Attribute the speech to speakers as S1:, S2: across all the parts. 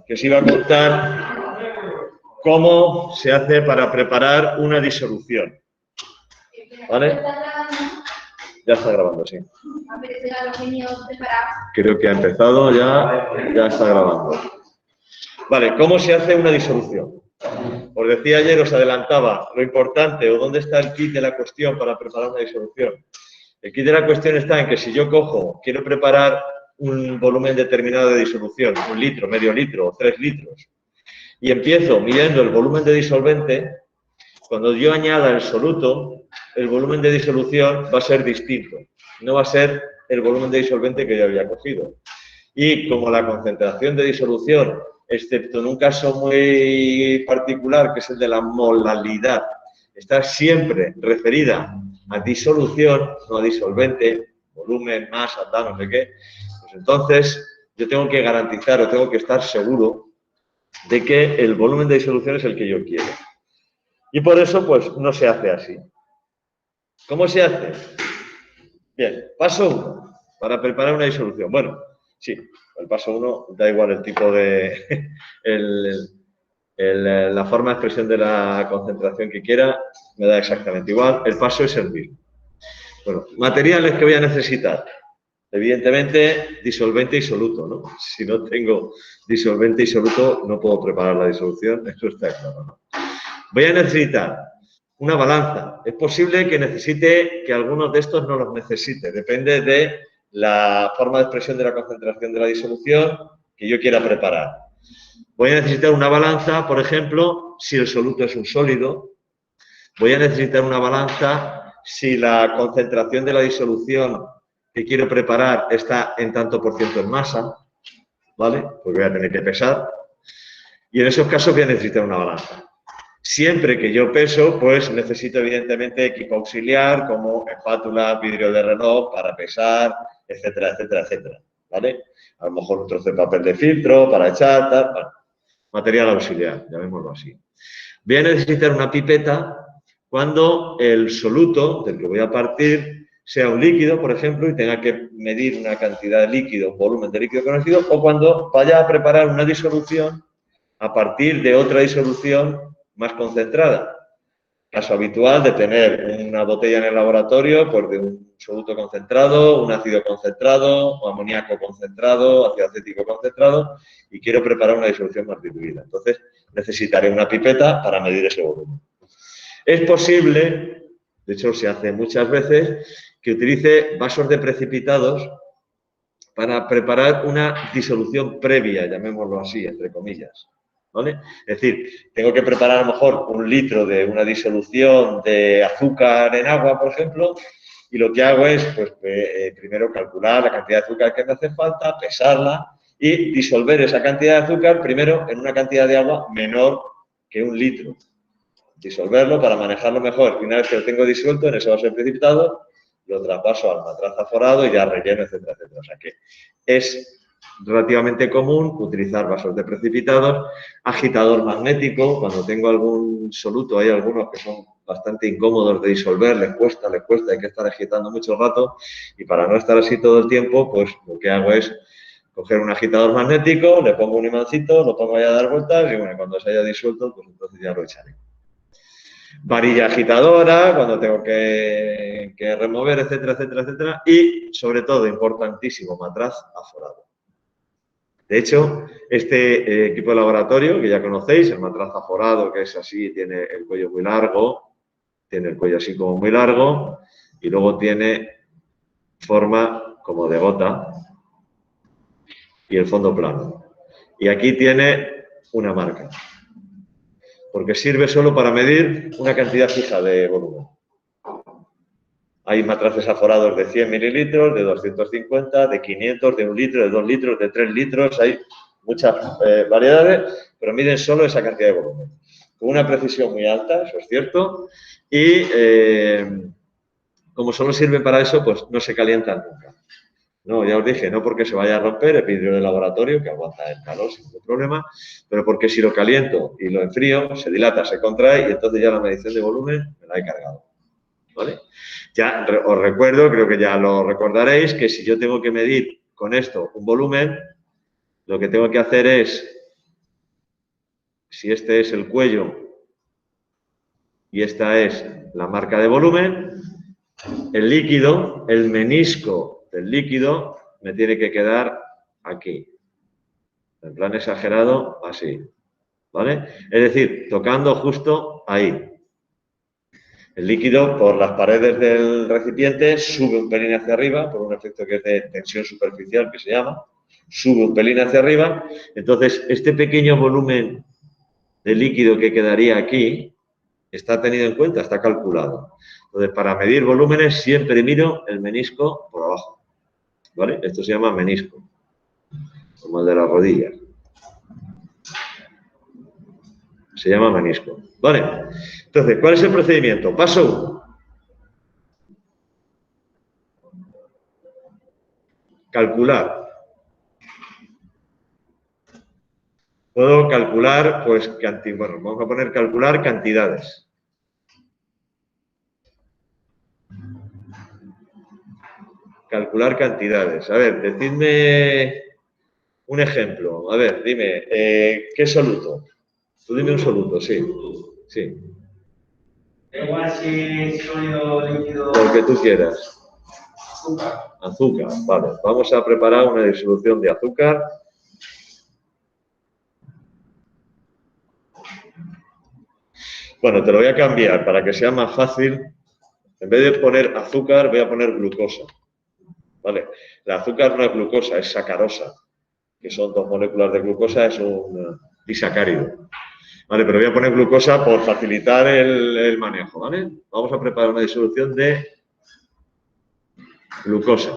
S1: que os iba a contar cómo se hace para preparar una disolución. ¿Vale? Ya está grabando, sí. Creo que ha empezado, ya está grabando. Vale, ¿cómo se hace una disolución? Os decía ayer, os adelantaba lo importante o dónde está el kit de la cuestión para preparar una disolución. El kit de la cuestión está en que si yo quiero preparar un volumen determinado de disolución, 1 litro, medio litro o 3 litros, y empiezo midiendo el volumen de disolvente, cuando yo añada el soluto, el volumen de disolución va a ser distinto. No va a ser el volumen de disolvente que yo había cogido. Y como la concentración de disolución, excepto en un caso muy particular, que es el de la molalidad, está siempre referida a disolución, no a disolvente, volumen, masa, tal, no sé qué, pues entonces yo tengo que garantizar o tengo que estar seguro de que el volumen de disolución es el que yo quiero. Y por eso, pues, no se hace así. ¿Cómo se hace? Bien, paso 1, para preparar una disolución. Bueno, sí, el paso 1, da igual el tipo de... la forma de expresión de la concentración que quiera, me da exactamente igual. El paso es el mismo. Bueno, materiales que voy a necesitar. Evidentemente, disolvente y soluto, ¿no? Si no tengo disolvente y soluto, no puedo preparar la disolución, eso está claro, ¿no? Voy a necesitar una balanza. Es posible que necesite que algunos de estos no los necesite. Depende de la forma de expresión de la concentración de la disolución que yo quiera preparar. Voy a necesitar una balanza, por ejemplo, si el soluto es un sólido. Voy a necesitar una balanza si la concentración de la disolución que quiero preparar está en tanto por ciento en masa. ¿Vale? Pues voy a tener que pesar. Y en esos casos voy a necesitar una balanza. Siempre que yo peso, pues necesito evidentemente equipo auxiliar como espátula, vidrio de reloj para pesar, etcétera, etcétera, etcétera. ¿Vale? A lo mejor un trozo de papel de filtro para echar, tal, bueno, material auxiliar, llamémoslo así. Voy a necesitar una pipeta cuando el soluto del que voy a partir sea un líquido, por ejemplo, y tenga que medir una cantidad de líquido, un volumen de líquido conocido, o cuando vaya a preparar una disolución a partir de otra disolución más concentrada. Caso habitual de tener una botella en el laboratorio, pues de un soluto concentrado, un ácido concentrado, o amoníaco concentrado, ácido acético concentrado, y quiero preparar una disolución más diluida. Entonces, necesitaré una pipeta para medir ese volumen. Es posible, de hecho se hace muchas veces, que utilice vasos de precipitados para preparar una disolución previa, llamémoslo así, entre comillas. ¿Vale? Es decir, tengo que preparar a lo mejor 1 litro de una disolución de azúcar en agua, por ejemplo, y lo que hago es, pues, primero calcular la cantidad de azúcar que me hace falta, pesarla y disolver esa cantidad de azúcar primero en una cantidad de agua menor que 1 litro. Disolverlo para manejarlo mejor. Y una vez que lo tengo disuelto en ese vaso de precipitado, lo traspaso al matraz aforado y ya relleno, etcétera, etcétera. O sea que es relativamente común utilizar vasos de precipitados, agitador magnético, cuando tengo algún soluto, hay algunos que son bastante incómodos de disolver, les cuesta, hay que estar agitando mucho rato y para no estar así todo el tiempo, pues lo que hago es coger un agitador magnético, le pongo un imancito, lo pongo ahí a dar vueltas y bueno, cuando se haya disuelto, pues entonces ya lo echaré. Varilla agitadora, cuando tengo que remover, etcétera, etcétera, etcétera. Y, sobre todo, importantísimo, matraz aforado. De hecho, este equipo de laboratorio, que ya conocéis, el matraz aforado, que es así, tiene el cuello muy largo, tiene el cuello así como muy largo, y luego tiene forma como de gota y el fondo plano. Y aquí tiene una marca, porque sirve solo para medir una cantidad fija de volumen. Hay matraces aforados de 100 mililitros, de 250, de 500, de 1 litro, de 2 litros, de 3 litros. Hay muchas variedades, pero miden solo esa cantidad de volumen. Con una precisión muy alta, eso es cierto. Y como solo sirve para eso, pues no se calientan nunca. No, ya os dije, no porque se vaya a romper el vidrio de laboratorio, que aguanta el calor sin ningún problema, pero porque si lo caliento y lo enfrío, se dilata, se contrae y entonces ya la medición de volumen me la he cargado. ¿Vale? Ya os recuerdo, creo que ya lo recordaréis, que si yo tengo que medir con esto un volumen, lo que tengo que hacer es, si este es el cuello y esta es la marca de volumen, el líquido, el menisco del líquido, me tiene que quedar aquí. En plan exagerado, así. ¿Vale? Es decir, tocando justo ahí. El líquido, por las paredes del recipiente, sube un pelín hacia arriba, por un efecto que es de tensión superficial, que se llama, sube un pelín hacia arriba. Entonces, este pequeño volumen de líquido que quedaría aquí está tenido en cuenta, está calculado. Entonces, para medir volúmenes, siempre miro el menisco por abajo. ¿Vale? Esto se llama menisco, como el de la rodilla. Se llama menisco. Vale. Entonces, ¿cuál es el procedimiento? Paso 1. Calcular. Puedo calcular, pues, bueno, vamos a poner calcular cantidades. Calcular cantidades. A ver, decidme un ejemplo. A ver, dime, ¿qué soluto? Tú dime un soluto, sí. Sí.
S2: Igual si sólido, líquido.
S1: Lo que tú quieras.
S2: Azúcar.
S1: Azúcar, vale. Vamos a preparar una disolución de azúcar. Bueno, te lo voy a cambiar para que sea más fácil. En vez de poner azúcar, voy a poner glucosa. ¿Vale? El azúcar no es glucosa, es sacarosa, que son 2 moléculas de glucosa, es un disacárido. ¿Vale? Pero voy a poner glucosa por facilitar el manejo, ¿vale? Vamos a preparar una disolución de glucosa.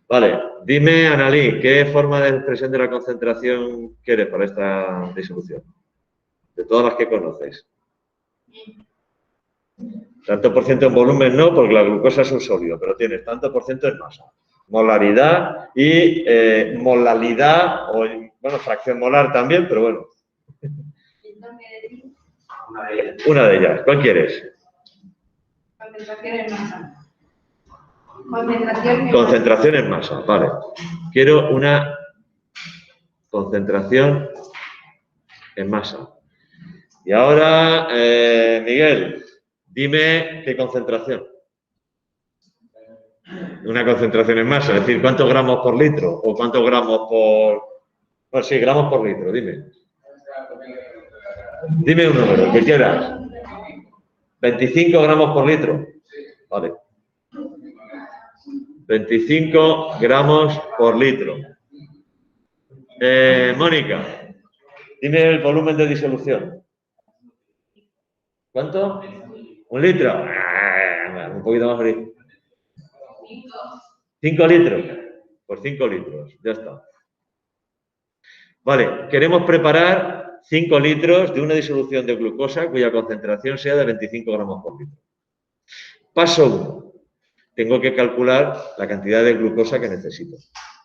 S1: Vale, dime, Analí, ¿qué forma de expresión de la concentración quieres para esta disolución? De todas las que conoces. Tanto por ciento en volumen no, porque la glucosa es un sólido, pero tienes tanto por ciento en masa. Molaridad y molalidad, o bueno, fracción molar también, pero bueno. Una de ellas. ¿Cuál quieres?
S3: Concentración en masa. Concentración en
S1: Concentración en masa, vale. Quiero una concentración en masa. Y ahora, Miguel, dime qué concentración. Una concentración en masa, es decir, ¿cuántos gramos por litro? ¿O cuántos gramos por...? Bueno, sí, gramos por litro, dime. Dime un número, el que quieras. 25 gramos por litro. Vale. 25 gramos por litro. Mónica, dime el volumen de disolución. ¿Cuánto? ¿1 litro? Un poquito más frío. 5 litros. Por 5 litros, ya está. Vale, queremos preparar 5 litros de una disolución de glucosa cuya concentración sea de 25 gramos por litro. Paso 1. Tengo que calcular la cantidad de glucosa que necesito.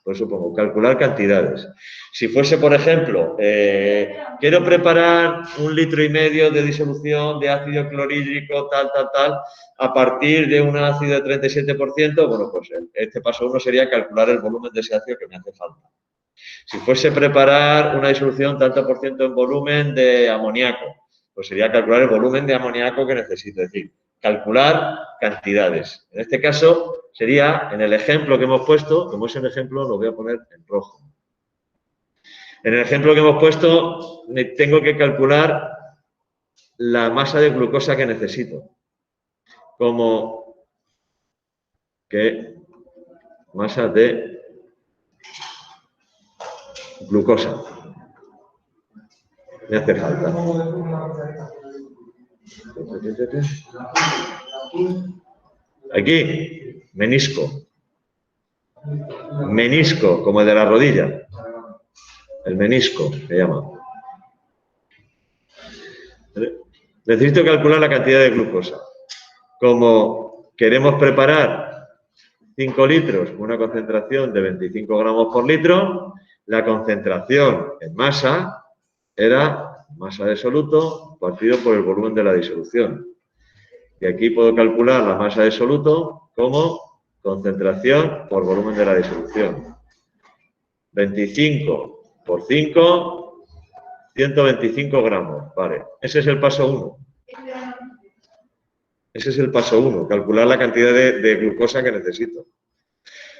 S1: Por eso pongo calcular cantidades. Si fuese, por ejemplo, quiero preparar 1,5 litros de disolución de ácido clorhídrico, tal, a partir de un ácido de 37%, bueno, pues este paso 1 sería calcular el volumen de ese ácido que me hace falta. Si fuese preparar una disolución tanto por ciento en volumen de amoníaco, pues sería calcular el volumen de amoníaco que necesito, es decir, calcular cantidades. En este caso sería, en el ejemplo que hemos puesto, como es el ejemplo, lo voy a poner en rojo. En el ejemplo que hemos puesto, tengo que calcular la masa de glucosa que necesito. Como que masa de glucosa me hace falta. Aquí, menisco. Menisco, como el de la rodilla. El menisco, se llama. Necesito calcular la cantidad de glucosa. Como queremos preparar 5 litros con una concentración de 25 gramos por litro, la concentración en masa era masa de soluto partido por el volumen de la disolución. Y aquí puedo calcular la masa de soluto como concentración por volumen de la disolución. 25 por 5, 125 gramos. Vale, ese es el paso 1. Ese es el paso 1, calcular la cantidad de glucosa que necesito.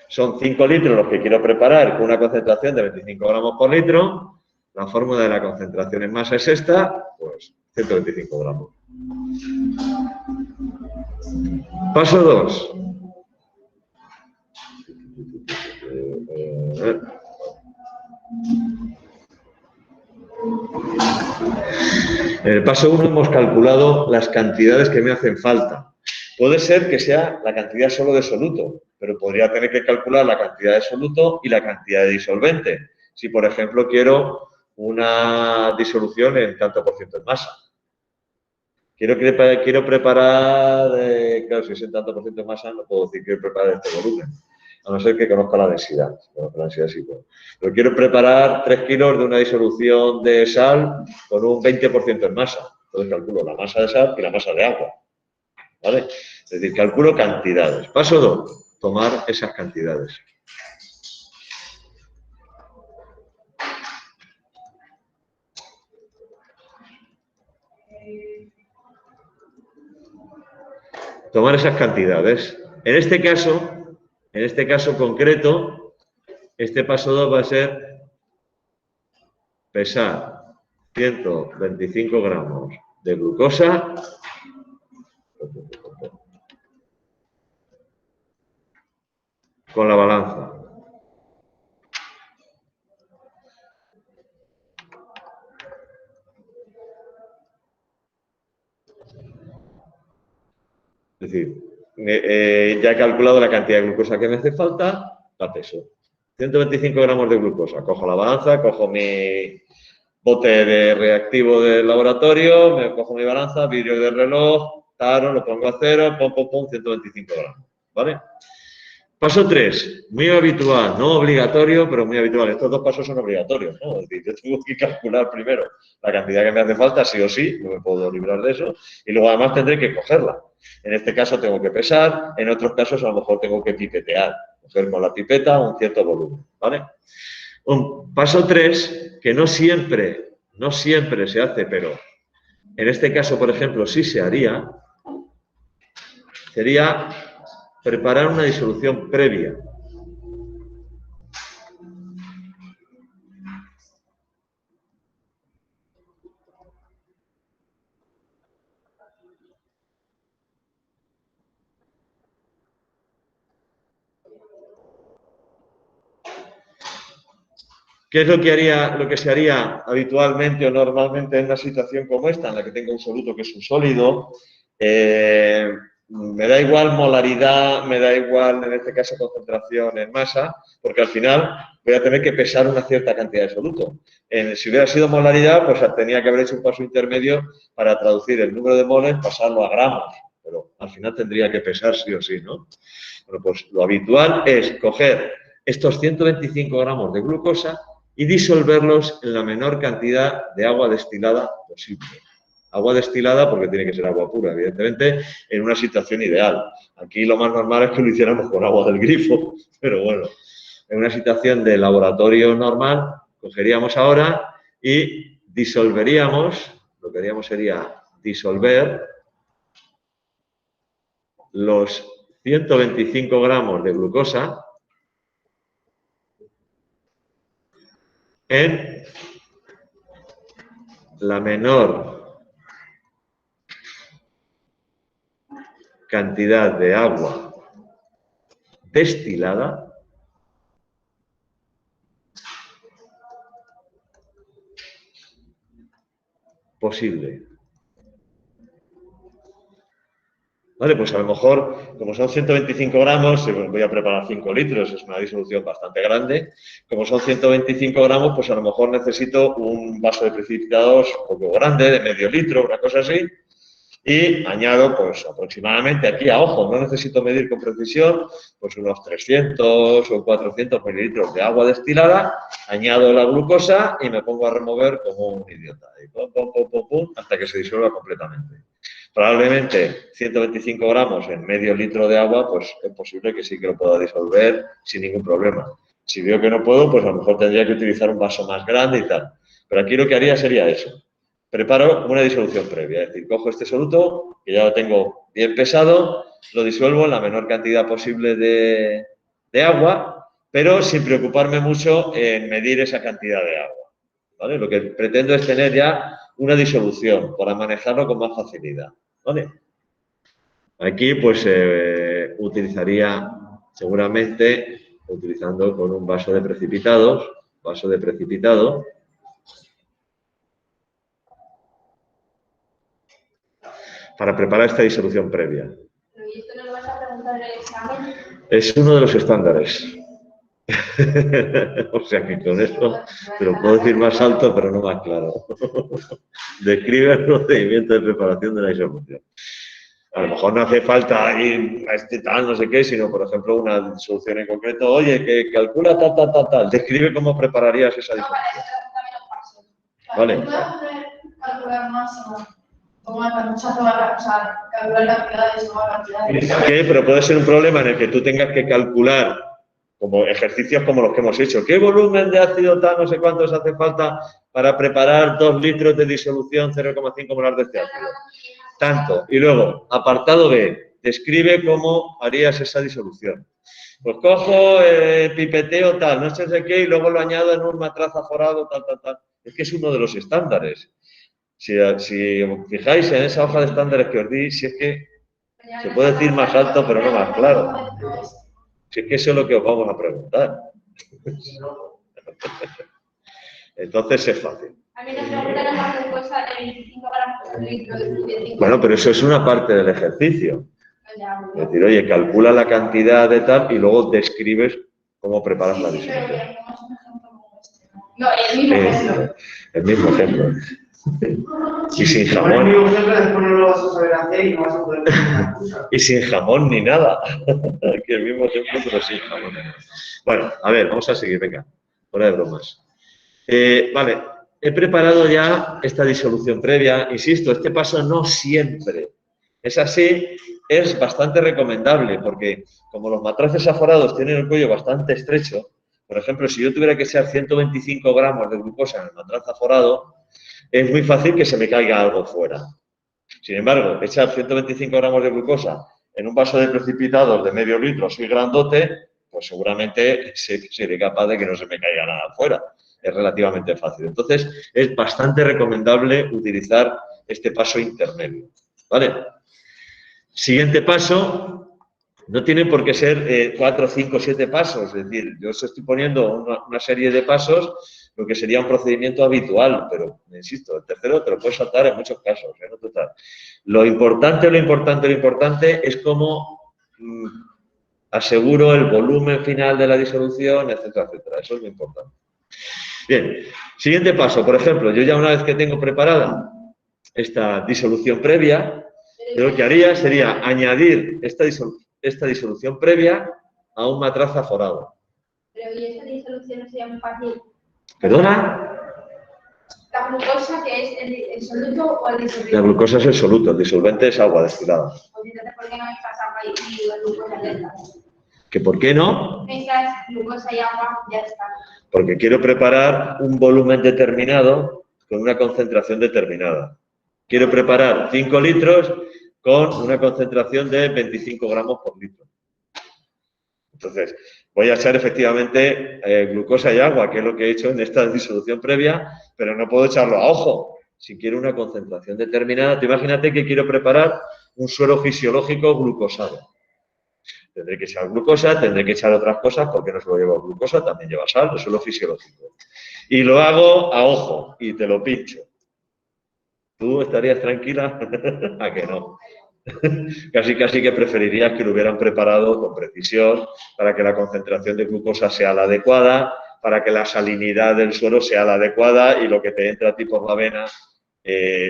S1: Son 5 litros los que quiero preparar con una concentración de 25 gramos por litro. La fórmula de la concentración en masa es esta, pues 125 gramos. Paso 2. En el paso 1 hemos calculado las cantidades que me hacen falta. Puede ser que sea la cantidad solo de soluto, pero podría tener que calcular la cantidad de soluto y la cantidad de disolvente. Si, por ejemplo, quiero una disolución en tanto por ciento en masa. Quiero preparar, claro, si es en tanto por ciento en masa, no puedo decir que quiero preparar este volumen, a no ser que conozca la densidad. Bueno, la densidad sí puedo. Pero quiero preparar 3 kilos de una disolución de sal con un 20% en masa. Entonces calculo la masa de sal y la masa de agua. ¿Vale? Es decir, calculo cantidades. Paso 2, tomar esas cantidades. Tomar esas cantidades. En este caso concreto, este paso 2 va a ser pesar 125 gramos de glucosa con la balanza. Es decir, ya he calculado la cantidad de glucosa que me hace falta, la peso. 125 gramos de glucosa. Cojo la balanza, cojo mi bote de reactivo del laboratorio, me cojo mi balanza, vidrio de reloj, taro, lo pongo a cero, pum, 125 gramos. ¿Vale? Paso 3, muy habitual, no obligatorio, pero muy habitual. Estos dos pasos son obligatorios, ¿no? Es decir, yo tengo que calcular primero la cantidad que me hace falta, sí o sí, no me puedo librar de eso, y luego además tendré que cogerla. En este caso tengo que pesar, en otros casos a lo mejor tengo que pipetear, coger con la pipeta un cierto volumen, ¿vale? Un paso 3, que no siempre se hace, pero en este caso, por ejemplo, sí se haría, sería preparar una disolución previa. ¿Qué es lo que se haría habitualmente o normalmente en una situación como esta, en la que tengo un soluto que es un sólido? Me da igual molaridad, me da igual, en este caso, concentración en masa, porque al final voy a tener que pesar una cierta cantidad de soluto. Si hubiera sido molaridad, pues tenía que haber hecho un paso intermedio para traducir el número de moles, pasarlo a gramos, pero al final tendría que pesar sí o sí, ¿no? Bueno, pues lo habitual es coger estos 125 gramos de glucosa y disolverlos en la menor cantidad de agua destilada posible. Agua destilada porque tiene que ser agua pura, evidentemente, en una situación ideal. Aquí lo más normal es que lo hiciéramos con agua del grifo, pero bueno, en una situación de laboratorio normal, cogeríamos ahora y disolveríamos, lo que haríamos sería disolver los 125 gramos de glucosa en la menor cantidad de agua destilada posible. Vale, pues a lo mejor, como son 125 gramos, voy a preparar 5 litros, es una disolución bastante grande. Como son 125 gramos, pues a lo mejor necesito un vaso de precipitados un poco grande, de medio litro, una cosa así. Y añado, pues aproximadamente aquí a ojo, no necesito medir con precisión, pues unos 300 o 400 mililitros de agua destilada, añado la glucosa y me pongo a remover como un idiota. Y pum, hasta que se disuelva completamente. Probablemente 125 gramos en medio litro de agua, pues es posible que sí que lo pueda disolver sin ningún problema. Si veo que no puedo, pues a lo mejor tendría que utilizar un vaso más grande y tal. Pero aquí lo que haría sería eso. Preparo una disolución previa, es decir, cojo este soluto, que ya lo tengo bien pesado, lo disuelvo en la menor cantidad posible de agua, pero sin preocuparme mucho en medir esa cantidad de agua, ¿vale? Lo que pretendo es tener ya una disolución para manejarlo con más facilidad, ¿vale? Aquí, pues, utilizaría seguramente, utilizando con un vaso de precipitado, para preparar esta disolución previa.
S3: ¿Y esto nos vas a preguntar en el examen?
S1: Es uno de los estándares. O sea que con esto te lo puedo decir más alto, pero no más claro. Describe el procedimiento de preparación de la disolución. A lo mejor no hace falta ir a este tal, no sé qué, sino, por ejemplo, una disolución en concreto. Oye, que calcula tal. Describe cómo prepararías esa disolución. Vale.
S3: ¿Puedo calcular máximo? Calcular cantidades, no cantidades.
S1: ¿Qué? Pero puede ser un problema en el que tú tengas que calcular como ejercicios como los que hemos hecho. ¿Qué volumen de ácido tal, no sé cuántos hace falta para preparar 2 litros de disolución 0,5 molar de este ácido? Tanto. Y luego, apartado B, describe cómo harías esa disolución. Pues cojo, pipeteo tal, no sé de qué, y luego lo añado en un matraz aforado, tal. Es que es uno de los estándares. Si os fijáis en esa hoja de estándares que os di, si es que se puede decir más alto, pero no más claro. Si es que eso es lo que os vamos a preguntar. Entonces es fácil.
S3: A mí nos preguntan la glucosa de 25 gramos por litro de 25.
S1: Bueno, pero eso es una parte del ejercicio. Es decir, oye, calcula la cantidad de tal y luego describes cómo preparas la disolución.
S3: No, el mismo ejemplo.
S1: El mismo ejemplo. Y sin
S2: Con el
S1: jamón.
S2: mismo ejemplo, después no lo vas a saber hacer y no vas a poder hacer una excusa.
S1: Y sin jamón ni nada. Que el mismo ejemplo, pero sin jamón. Bueno, a ver, vamos a seguir, venga. Fuera de bromas. Vale, he preparado ya esta disolución previa. Insisto, este paso no siempre es así. Es bastante recomendable porque como los matraces aforados tienen el cuello bastante estrecho, por ejemplo, si yo tuviera que echar 125 gramos de glucosa en el matraz aforado, es muy fácil que se me caiga algo fuera. Sin embargo, echar 125 gramos de glucosa en un vaso de precipitados de medio litro, soy grandote, pues seguramente seré capaz de que no se me caiga nada fuera. Es relativamente fácil. Entonces, es bastante recomendable utilizar este paso intermedio. ¿Vale? Siguiente paso, no tienen por qué ser 4, 5, 7 pasos. Es decir, yo os estoy poniendo una serie de pasos, lo que sería un procedimiento habitual, pero, insisto, el tercero te lo puedes saltar en muchos casos. No total. Lo importante es cómo aseguro el volumen final de la disolución, etcétera. Eso es lo importante. Bien, siguiente paso. Por ejemplo, yo ya una vez que tengo preparada esta disolución previa, yo lo que haría sería añadir esta disolución previa a un matraz aforado.
S3: Pero ¿y esta disolución no sería muy fácil?
S1: ¿Perdona?
S3: ¿La glucosa que es el soluto o el disolvente?
S1: La glucosa es el soluto, el disolvente es agua destilada.
S3: Pues entonces, ¿por qué no mezclas agua y la glucosa ya está?
S1: ¿Que por qué no?
S3: Mezclas glucosa y agua, ya está.
S1: Porque quiero preparar un volumen determinado con una concentración determinada. Quiero preparar 5 litros con una concentración de 25 gramos por litro. Entonces, voy a echar efectivamente glucosa y agua, que es lo que he hecho en esta disolución previa, pero no puedo echarlo a ojo. Si quiero una concentración determinada, tú imagínate que quiero preparar un suero fisiológico glucosado. Tendré que echar glucosa, tendré que echar otras cosas, porque no solo lleva glucosa, también lleva sal, el suelo fisiológico. Y lo hago a ojo y te lo pincho. ¿Tú estarías tranquila? ¿A que no? Casi que preferirías que lo hubieran preparado con precisión para que la concentración de glucosa sea la adecuada, para que la salinidad del suero sea la adecuada y lo que te entra a ti por la vena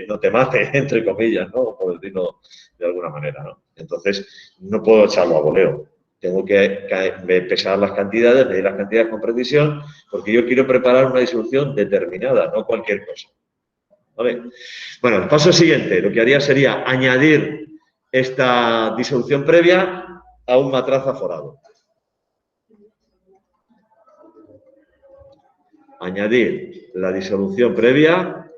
S1: no te mate, entre comillas, ¿no? Por decirlo de alguna manera, ¿no? Entonces, no puedo echarlo a voleo. Tengo que pesar las cantidades, medir las cantidades con precisión, porque yo quiero preparar una disolución determinada, no cualquier cosa. ¿Vale? Bueno, el paso siguiente, lo que haría sería añadir esta disolución previa a un matraz aforado. añadir la disolución previa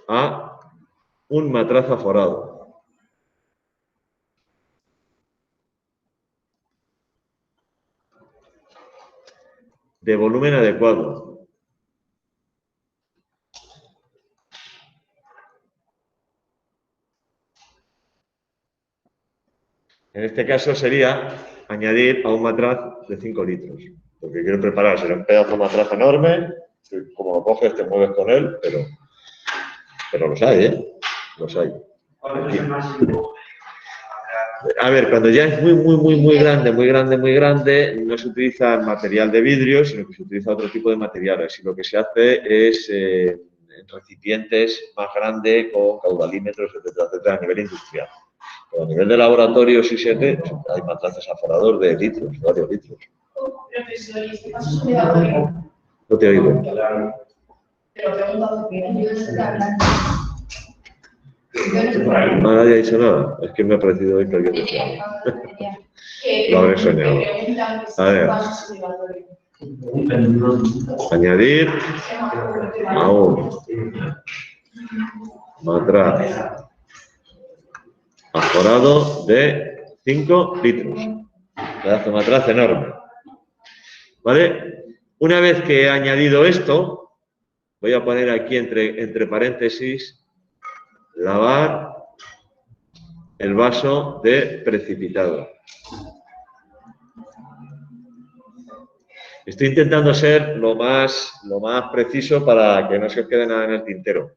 S1: a un matraz aforado. De volumen adecuado. En este caso sería añadir a un matraz de 5 litros. Lo que quiero preparar será un pedazo de matraz enorme, que como lo coges te mueves con él, pero los hay, ¿eh? Los hay. A ver, cuando ya es muy grande, no se utiliza material de vidrio, sino que se utiliza otro tipo de materiales. Y lo que se hace es en recipientes más grandes, con caudalímetros, etcétera, a nivel industrial. Pero a nivel de laboratorio, sí, hay matraces aforador de litros, varios litros.
S3: Profesor, ¿y este paso es obligatorio?
S1: No te oigo.
S3: Pero pregunto porque yo no estoy hablando.
S1: No, nadie ha dicho nada. Es que me ha parecido hoy que alguien decía. Lo habré soñado. A ver. Añadir a un matraz aforado de 5 litros. Pedazo de matraz enorme. ¿Vale? Una vez que he añadido esto, voy a poner aquí entre paréntesis, lavar el vaso de precipitado. Estoy intentando ser lo más preciso para que no se os quede nada en el tintero.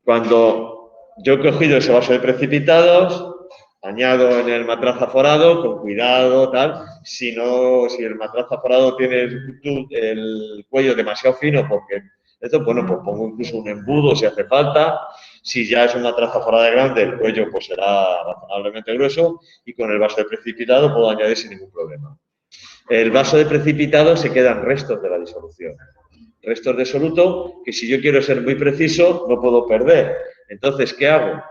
S1: Cuando yo he cogido ese vaso de precipitados, añado en el matraz aforado, con cuidado, tal. Si el matraz aforado tiene el cuello demasiado fino, porque esto, bueno, pues pongo incluso un embudo si hace falta. Si ya es un matraz aforado grande, el cuello pues será razonablemente grueso y con el vaso de precipitado puedo añadir sin ningún problema. El vaso de precipitado se quedan restos de la disolución. Restos de soluto que si yo quiero ser muy preciso no puedo perder. Entonces, ¿qué hago?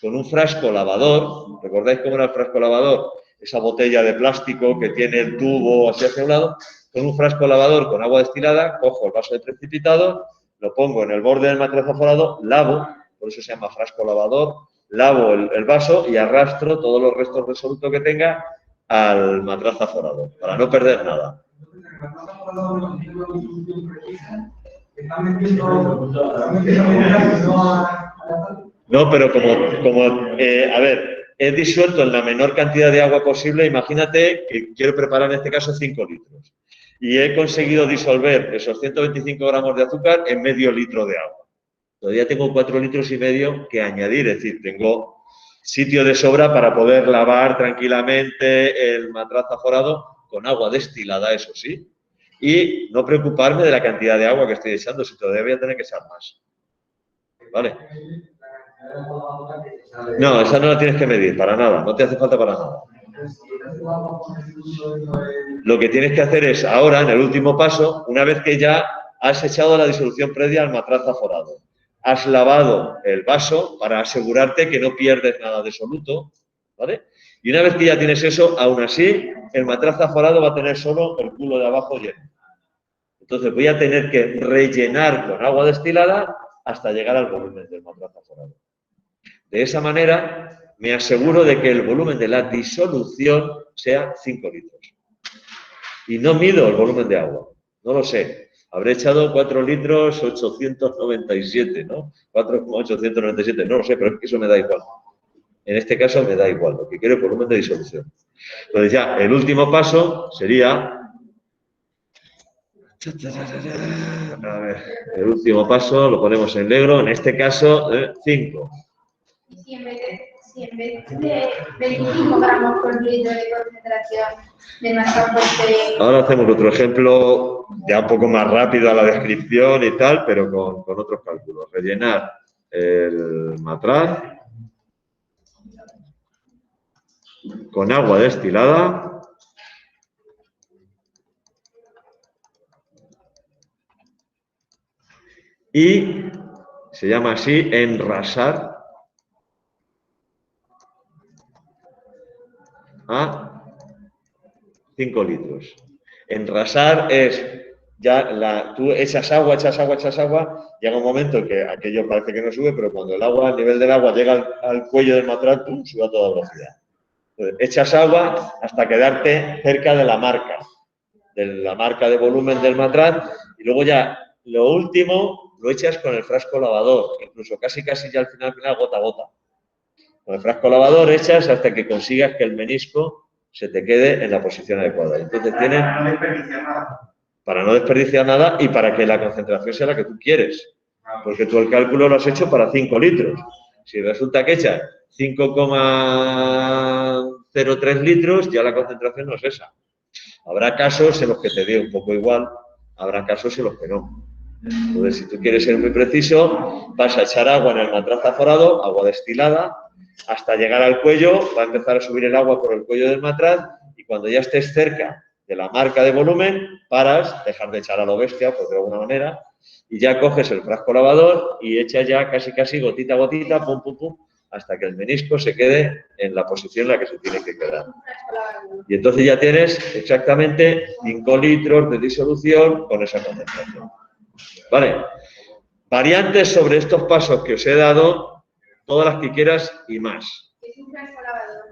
S1: Con un frasco lavador, ¿recordáis cómo era el frasco lavador? Esa botella de plástico que tiene el tubo así hacia un lado. Con un frasco lavador con agua destilada, cojo el vaso de precipitado, lo pongo en el borde del matraz aforado, lavo, por eso se llama frasco lavador, lavo el vaso y arrastro todos los restos de soluto que tenga al matraz aforado, para no perder nada. No, pero a ver, he disuelto en la menor cantidad de agua posible, imagínate que quiero preparar en este caso 5 litros. Y he conseguido disolver esos 125 gramos de azúcar en medio litro de agua. Todavía tengo 4 litros y medio que añadir, es decir, tengo sitio de sobra para poder lavar tranquilamente el matraz aforado con agua destilada, eso sí, y no preocuparme de la cantidad de agua que estoy echando, si todavía voy a tener que echar más. ¿Vale? No, esa no la tienes que medir, para nada, no te hace falta para nada. Lo que tienes que hacer es, ahora, en el último paso, una vez que ya has echado la disolución previa al matraz aforado, has lavado el vaso para asegurarte que no pierdes nada de soluto, ¿vale? Y una vez que ya tienes eso, aún así, el matraz aforado va a tener solo el culo de abajo lleno. Entonces voy a tener que rellenar con agua destilada hasta llegar al volumen del matraz aforado. De esa manera, me aseguro de que el volumen de la disolución sea 5 litros. Y no mido el volumen de agua, no lo sé. Habré echado 4 litros 897, ¿no? 4,897, no lo sé, pero es que eso me da igual. En este caso me da igual, lo que quiero es volumen de disolución. Entonces ya, el último paso sería... A ver, el último paso lo ponemos en negro, en este caso 5.
S3: Y si en vez de 25 gramos por litro de concentración de masa fuerte...
S1: Ahora hacemos otro ejemplo, ya un poco más rápido a la descripción y tal, pero con otros cálculos. Rellenar el matraz con agua destilada y se llama así enrasar a 5 litros. Enrasar es, tú echas agua, llega un momento en que aquello parece que no sube, pero cuando el nivel del agua llega al cuello del matraz, ¡pum!, sube a toda velocidad. Entonces, echas agua hasta quedarte cerca de la marca de volumen del matraz, y luego ya lo último lo echas con el frasco lavador, incluso casi ya al final gota a gota. Con el frasco lavador echas hasta que consigas que el menisco se te quede en la posición adecuada. Entonces para no desperdiciar nada y para que la concentración sea la que tú quieres. Porque tú el cálculo lo has hecho para 5 litros. Si resulta que echas 5,03 litros, ya la concentración no es esa. Habrá casos en los que te dé un poco igual, habrá casos en los que no. Entonces, si tú quieres ser muy preciso, vas a echar agua en el matraz aforado, agua destilada, hasta llegar al cuello, va a empezar a subir el agua por el cuello del matraz, y cuando ya estés cerca de la marca de volumen, paras, dejar de echar a lo bestia, por de alguna manera, y ya coges el frasco lavador y echas ya casi gotita a gotita, pum, pum, pum, hasta que el menisco se quede en la posición en la que se tiene que quedar. Y entonces ya tienes exactamente 5 litros de disolución con esa concentración. Vale. Variantes sobre estos pasos que os he dado, todas las que quieras y más.
S3: ¿Qué es un frasco lavador?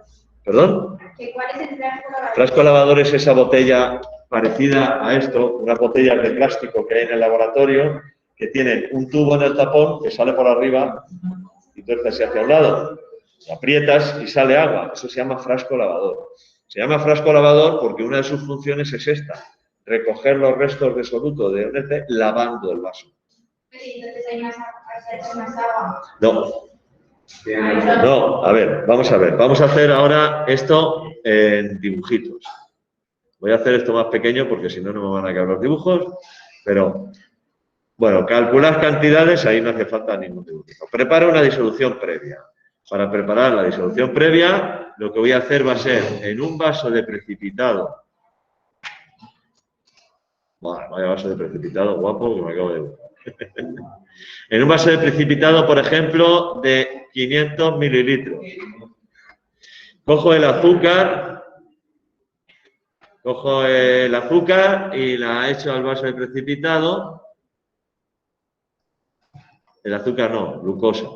S1: ¿Perdón?
S3: ¿Cuál es el frasco lavador?
S1: Frasco lavador es esa botella parecida a esto, unas botellas de plástico que hay en el laboratorio, que tienen un tubo en el tapón que sale por arriba y tuerce hacia un lado. Aprietas y sale agua. Eso se llama frasco lavador. Se llama frasco lavador porque una de sus funciones es esta: recoger los restos de soluto de un EC lavando el vaso.
S3: Entonces hay más agua.
S1: No, a ver. Vamos a hacer ahora esto en dibujitos. Voy a hacer esto más pequeño porque si no, no me van a caber los dibujos. Pero, bueno, calcular cantidades, ahí no hace falta ningún dibujo. Prepara una disolución previa. Para preparar la disolución previa, lo que voy a hacer va a ser en un vaso de precipitado. Bueno, vaya vaso de precipitado, guapo, que me acabo de ver. En un vaso de precipitado, por ejemplo, de 500 mililitros. Cojo el azúcar y la echo al vaso de precipitado. El azúcar no, glucosa.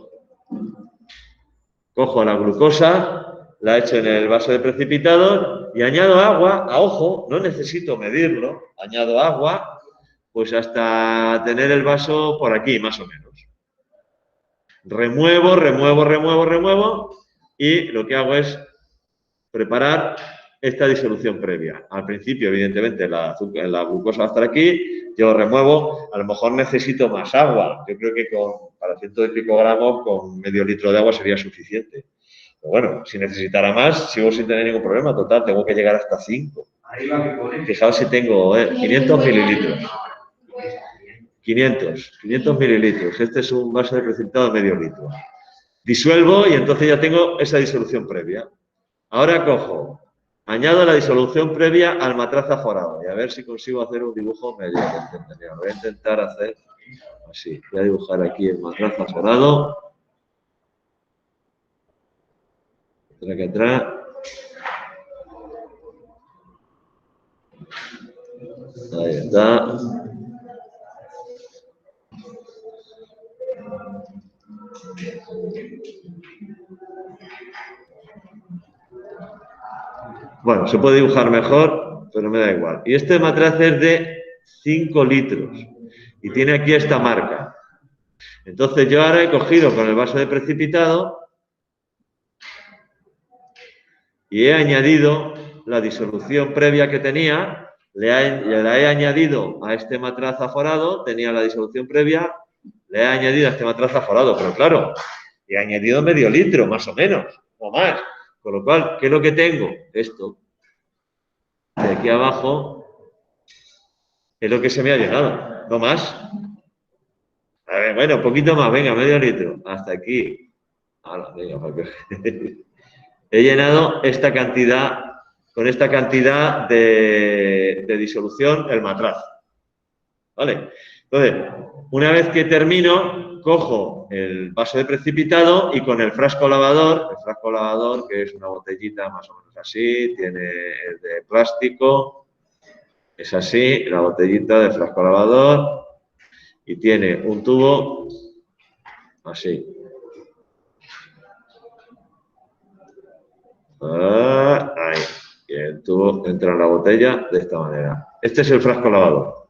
S1: Cojo la glucosa, la echo en el vaso de precipitado y añado agua, a ojo, no necesito medirlo, añado agua, pues hasta tener el vaso por aquí, más o menos. Remuevo y lo que hago es preparar esta disolución previa. Al principio, evidentemente, la glucosa va a estar aquí, yo remuevo, a lo mejor necesito más agua. Yo creo que para 100 y pico gramos, con medio litro de agua sería suficiente. Pero bueno, si necesitara más, sigo sin tener ningún problema. Total, tengo que llegar hasta 5. Fijaos si tengo 500 mililitros. 500 mililitros. Este es un vaso de precipitado de medio litro. Disuelvo y entonces ya tengo esa disolución previa. Ahora cojo, añado la disolución previa al matraz aforado y a ver si consigo hacer un dibujo medio. Voy a intentar hacer así. Voy a dibujar aquí el matraz aforado. Atrás. Ahí está. Bueno, se puede dibujar mejor, pero me da igual. Y este matraz es de 5 litros y tiene aquí esta marca. Entonces yo ahora he cogido con el vaso de precipitado y he añadido la disolución previa que tenía, la he añadido a este matraz aforado, tenía la disolución previa, le he añadido a este matraz aforado, pero claro, he añadido medio litro, más o menos, o más. Con lo cual, ¿qué es lo que tengo? Esto. De aquí abajo es lo que se me ha llegado, no más. A ver, bueno, un poquito más, venga, medio litro, hasta aquí. Ahora, venga, he llenado esta cantidad, con esta cantidad de disolución, el matraz. ¿Vale? Entonces, una vez que termino, cojo el vaso de precipitado y con el frasco lavador, que es una botellita más o menos así, es de plástico, es así, la botellita de frasco lavador y tiene un tubo así. Ahí. Y el tubo entra en la botella de esta manera. Este es el frasco lavador.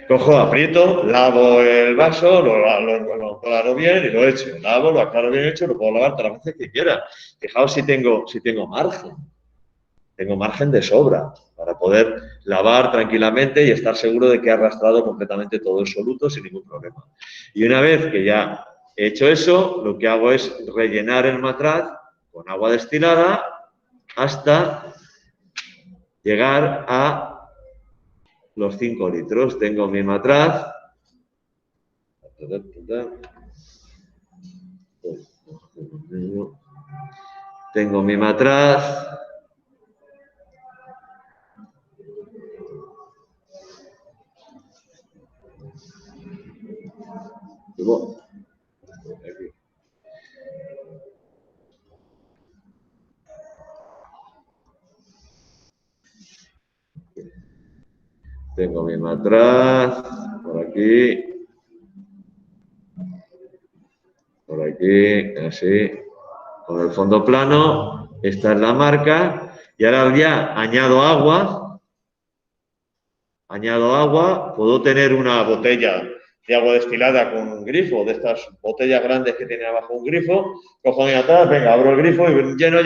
S1: Cojo, aprieto, lavo el vaso, lo aclaro bien y lo echo. Lavo, lo aclaro bien hecho, lo puedo lavar todas las veces que quiera. Fijaos si tengo margen. Tengo margen de sobra para poder lavar tranquilamente y estar seguro de que he arrastrado completamente todo el soluto sin ningún problema. Y una vez que ya he hecho eso, lo que hago es rellenar el matraz con agua destilada hasta llegar a los 5 litros. Tengo mi matraz. Tengo mi matraz. Tengo mi matraz por aquí, así, con el fondo plano. Esta es la marca. Y ahora ya añado agua, puedo tener una botella de agua destilada con un grifo, de estas botellas grandes que tiene abajo un grifo, cojo mi atrás, venga, abro el grifo y lleno,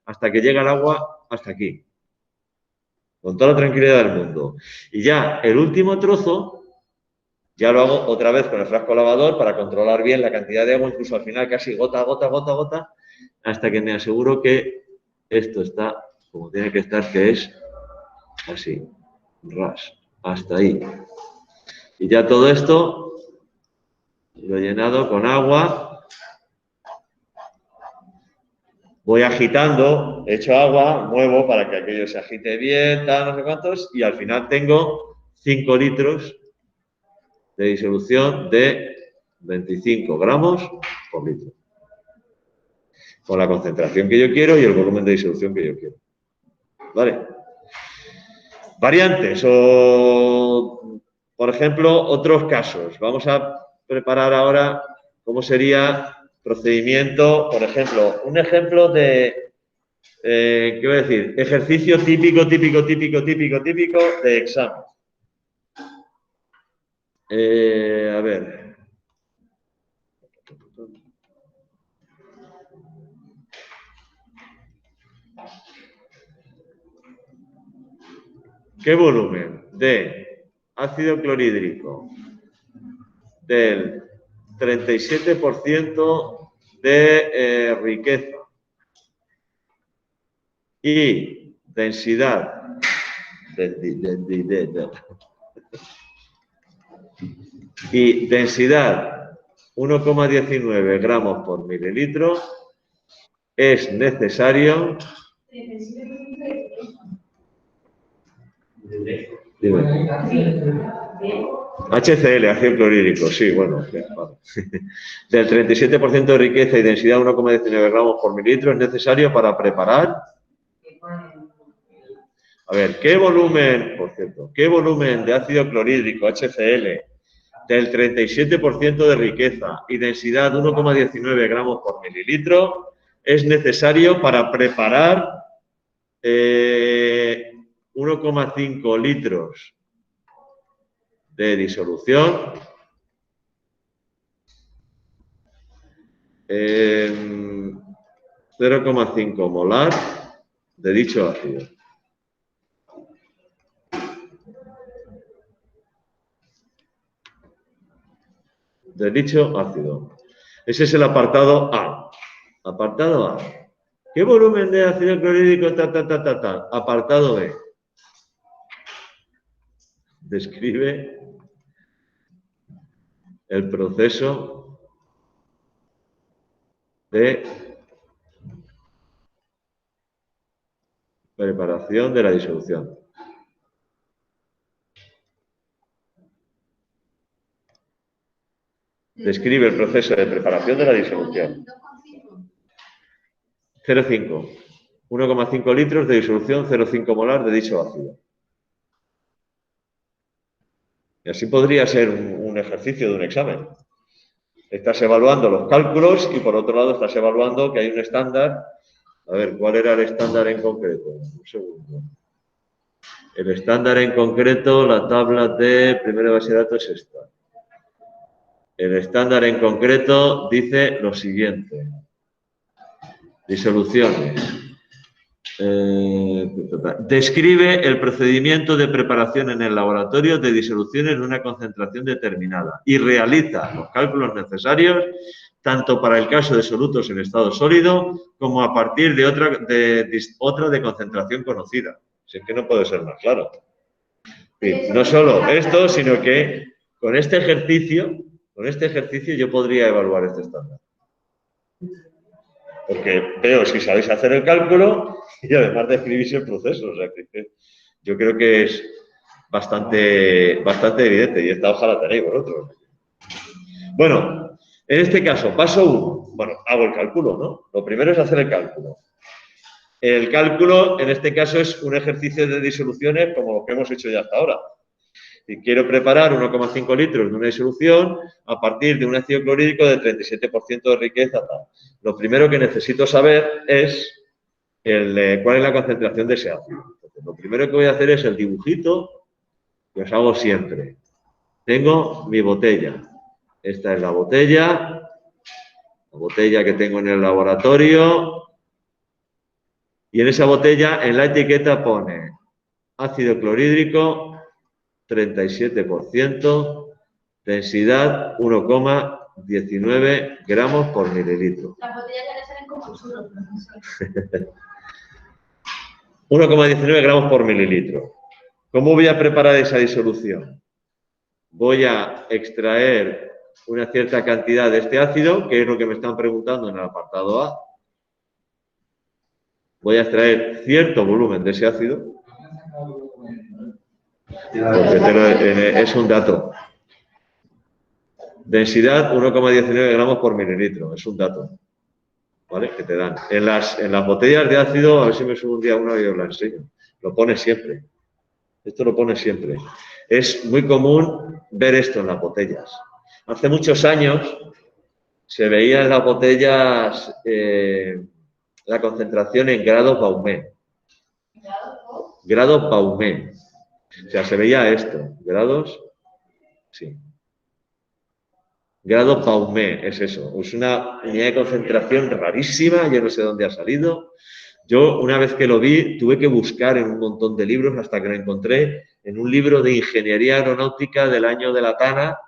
S1: hasta que llega el agua hasta aquí. Con toda la tranquilidad del mundo. Y ya el último trozo, ya lo hago otra vez con el frasco lavador para controlar bien la cantidad de agua, incluso al final casi gota, hasta que me aseguro que esto está como tiene que estar, que es así, ras, hasta ahí. Y ya todo esto lo he llenado con agua. Voy agitando, echo agua, muevo para que aquello se agite bien, tal, no sé cuántos, y al final tengo 5 litros de disolución de 25 gramos por litro. Con la concentración que yo quiero y el volumen de disolución que yo quiero. ¿Vale? Variantes o, por ejemplo, otros casos. Vamos a preparar ahora cómo sería procedimiento, por ejemplo, un ejemplo de, ¿qué voy a decir? Ejercicio típico de examen. A ver. ¿Qué volumen de ácido clorhídrico del 37% de riqueza y densidad y densidad 1,19 gramos por mililitro es necesario? Dime. HCl, ácido clorhídrico, sí, bueno. Vale. Del 37% de riqueza y densidad 1,19 gramos por mililitro es necesario para preparar. A ver, ¿qué volumen, por cierto, qué volumen de ácido clorhídrico, HCl, del 37% de riqueza y densidad 1,19 gramos por mililitro es necesario para preparar 1,5 litros de disolución 0,5 molar de dicho ácido? De dicho ácido. Ese es el apartado A. Apartado A. ¿Qué volumen de ácido clorhídrico? Apartado B. Describe el proceso de preparación de la disolución. Describe el proceso de preparación de la disolución. 0,5. 1,5 litros de disolución 0,5 molar de dicho ácido. Y así podría ser un ejercicio de un examen. Estás evaluando los cálculos y por otro lado estás evaluando que hay un estándar. A ver, ¿cuál era el estándar en concreto? Un segundo. El estándar en concreto, la tabla de primera base de datos es esta. El estándar en concreto dice lo siguiente. Disoluciones. Describe el procedimiento de preparación en el laboratorio de disoluciones en una concentración determinada y realiza los cálculos necesarios tanto para el caso de solutos en estado sólido como a partir de otra de concentración conocida. Si es que no puede ser más claro. Y no solo esto, sino que con este ejercicio yo podría evaluar este estándar. Porque veo si sabéis hacer el cálculo y además describís el proceso. O sea, que yo creo que es bastante evidente y esta hoja la tenéis vosotros. Bueno, en este caso, paso 1. Bueno, hago el cálculo, ¿no? Lo primero es hacer el cálculo. El cálculo, en este caso, es un ejercicio de disoluciones como lo que hemos hecho ya hasta ahora. Y quiero preparar 1,5 litros de una disolución a partir de un ácido clorhídrico de 37% de riqueza. Tal. Lo primero que necesito saber es cuál es la concentración de ese ácido. Entonces, lo primero que voy a hacer es el dibujito que os hago siempre. Tengo mi botella. Esta es la botella que tengo en el laboratorio. Y en esa botella, en la etiqueta pone ácido clorhídrico 37%, densidad 1,19 gramos por mililitro.
S3: Las botellas ya le salen como chulos, profesor.
S1: 1,19 gramos por mililitro. ¿Cómo voy a preparar esa disolución? Voy a extraer una cierta cantidad de este ácido, que es lo que me están preguntando en el apartado A. Voy a extraer cierto volumen de ese ácido. Porque es un dato. Densidad 1,19 gramos por mililitro, es un dato. ¿Vale? Que te dan. En las botellas de ácido, a ver si me subo un día una y os la enseño. Lo pone siempre. Esto lo pone siempre. Es muy común ver esto en las botellas. Hace muchos años se veía en las botellas la concentración en grado Baumé. Grado Baumé. O sea, se veía esto. ¿Grados? Sí. Grado Baumé es eso. Es una unidad de concentración rarísima. Yo no sé dónde ha salido. Yo, una vez que lo vi, tuve que buscar en un montón de libros hasta que lo encontré en un libro de ingeniería aeronáutica del año de la Tana,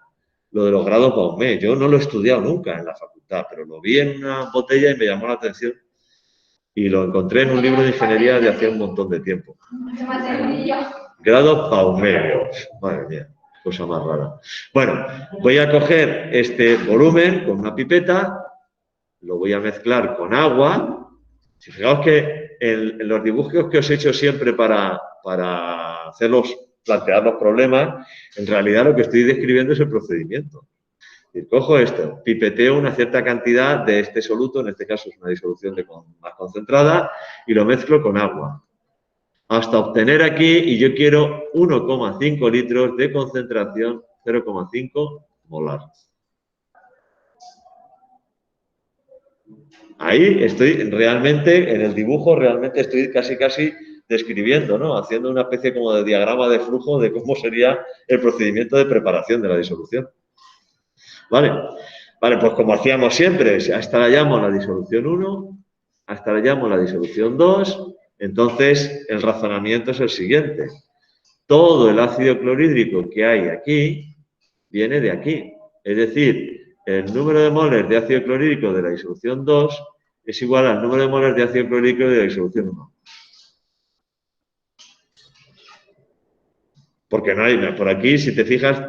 S1: lo de los grados Baumé. Yo no lo he estudiado nunca en la facultad, pero lo vi en una botella y me llamó la atención. Y lo encontré en un libro de ingeniería de hace un montón de tiempo. Grado Baumé. Madre mía, cosa más rara. Bueno, voy a coger este volumen con una pipeta, lo voy a mezclar con agua. Si fijaos que en los dibujos que os he hecho siempre para plantear los problemas, en realidad lo que estoy describiendo es el procedimiento. Es decir, cojo esto, pipeteo una cierta cantidad de este soluto, en este caso es una disolución más concentrada, y lo mezclo con agua. Hasta obtener aquí, y yo quiero 1,5 litros de concentración 0,5 molar. Ahí estoy realmente, en el dibujo, realmente estoy casi describiendo, ¿no? Haciendo una especie como de diagrama de flujo de cómo sería el procedimiento de preparación de la disolución. ¿Vale? Vale, pues como hacíamos siempre, hasta la llamo la disolución 1, hasta la llamo la disolución 2, entonces el razonamiento es el siguiente. Todo el ácido clorhídrico que hay aquí viene de aquí. Es decir, el número de moles de ácido clorhídrico de la disolución 2 es igual al número de moles de ácido clorhídrico de la disolución 1. Porque no hay, por aquí, si te fijas,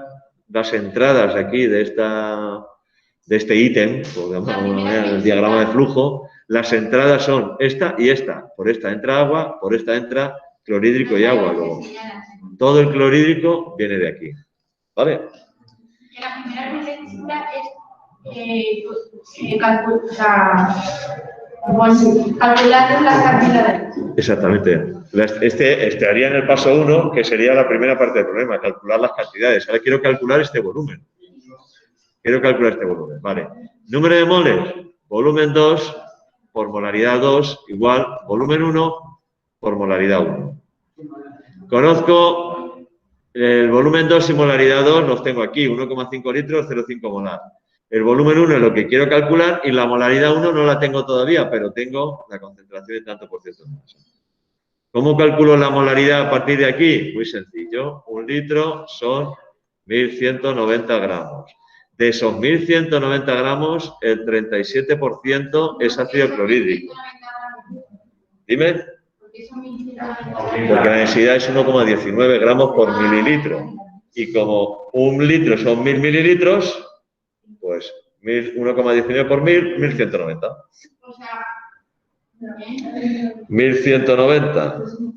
S1: las entradas aquí de este ítem, el diagrama de flujo, las entradas son esta y esta. Por esta entra agua, por esta entra clorhídrico y agua. Luego, todo el clorhídrico viene de aquí. ¿Vale?
S3: La primera lectura es calcular las cantidades.
S1: Exactamente. Este haría en el paso 1, que sería la primera parte del problema, calcular las cantidades. Ahora quiero calcular este volumen. Vale. Número de moles, volumen 2 por molaridad 2 igual volumen 1 por molaridad 1. Conozco el volumen 2 y molaridad 2, los tengo aquí, 1,5 litros, 0,5 molar. El volumen 1 es lo que quiero calcular y la molaridad 1 no la tengo todavía, pero tengo la concentración en tanto por ciento de masa. ¿Cómo calculo la molaridad a partir de aquí? Muy sencillo. 1 litro son 1.190 gramos. De esos 1.190 gramos, el 37% es ácido clorhídrico. Dime. Porque la densidad es 1,19 gramos por mililitro. Y como 1 litro son 1.000 mililitros, pues 1,19 por 1.000, 1.190.
S3: O sea,
S1: 1.190.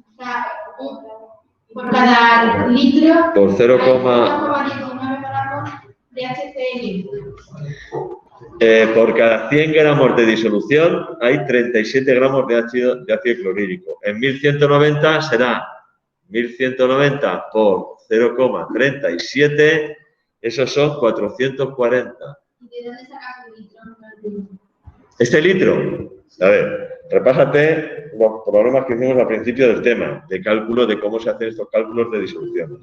S3: Por cada litro.
S1: Por
S3: 0,19 gramos de HCl.
S1: Por cada 100 gramos de disolución hay 37 gramos de ácido clorhídrico. En 1.190 será 1.190 por 0,37, esos son 440.
S3: ¿Y de dónde sacas el litro?
S1: Este litro, a ver, repásate los problemas que hicimos al principio del tema, de cálculo, de cómo se hacen estos cálculos de disolución.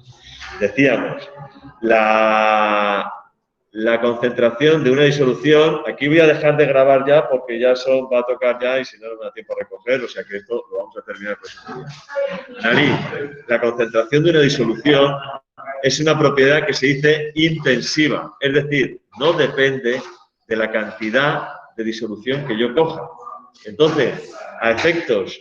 S1: Decíamos, la concentración de una disolución, aquí voy a dejar de grabar ya porque ya va a tocar ya y si no me da tiempo a recoger, o sea que esto lo vamos a terminar el próximo día. Nariz, la concentración de una disolución es una propiedad que se dice intensiva, es decir, no depende de la cantidad de disolución que yo coja. Entonces, a efectos